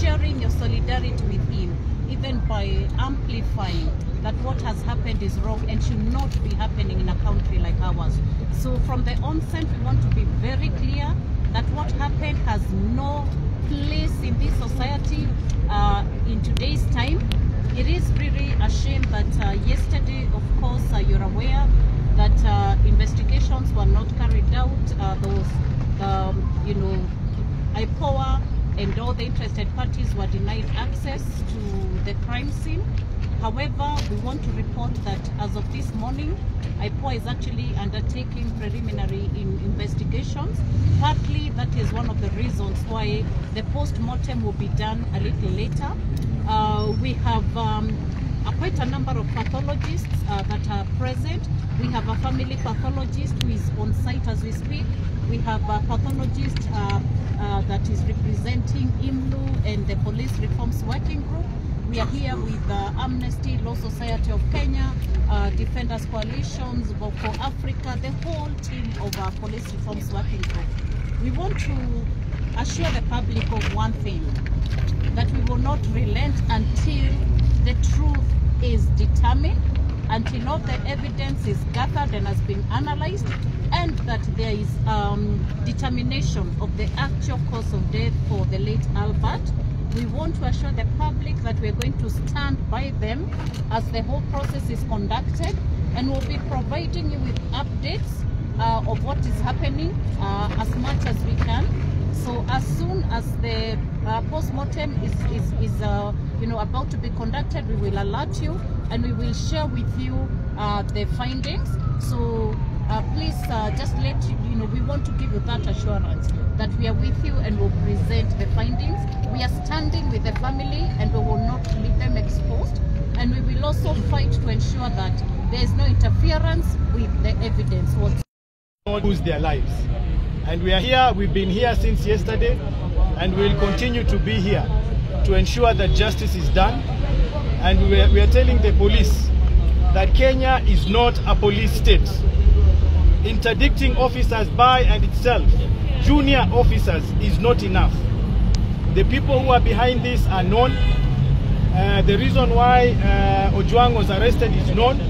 sharing your solidarity with him, even by amplifying that what has happened is wrong and should not be happening in a country like ours. So from the onset, we want to be very clear that what happened has no place in this society in today's time. It is really a shame that yesterday, of course, you're aware that investigations were not carried out. IPOA and all the interested parties were denied access to the crime scene. However, we want to report that as of this morning, IPOA is actually undertaking preliminary investigations. Partly, that is one of the reasons why the post-mortem will be done a little later. We have quite a number of pathologists that are present. We have a family pathologist who is on site as we speak. We have a pathologist that is representing IMLU and the Police Reforms Working Group. We are here with Amnesty, Law Society of Kenya, Defenders Coalitions, Boko Africa, the whole team of our Police Reforms Working Group. We want to assure the public of one thing, that we will not relent until the truth is determined, until all the evidence is gathered and has been analyzed, and that there is determination of the actual cause of death for the late Albert. We want to assure the public that we are going to stand by them as the whole process is conducted, and we'll be providing you with updates of what is happening as much as we can. So as soon as the post-mortem is about to be conducted, we will alert you and we will share with you the findings. So please just let you know, we want to give you that assurance that we are with you and will present the findings. We are standing with the family and we will not leave them exposed, and we will also fight to ensure that there is no interference with the evidence whatsoever. Lose their lives. And we are here, we've been here since yesterday, and we will continue to be here to ensure that justice is done. And we are telling the police that Kenya is not a police state. Interdicting officers by and itself, junior officers, is not enough. The people who are behind this are known. The reason why Ojwang was arrested is known,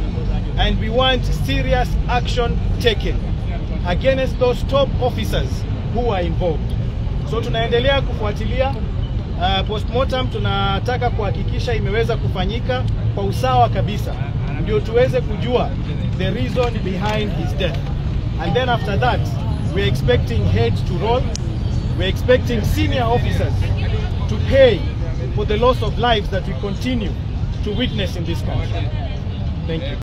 and we want serious action taken against those top officers who are involved. So tunaendelea kufuatilia postmortem, tunataka kuhakikisha imeweza kufanyika kwa usawa kabisa, ndio tuweze kujua the reason behind his death. And then after that, we're expecting heads to roll. We're expecting senior officers to pay for the loss of lives that we continue to witness in this country. Thank you.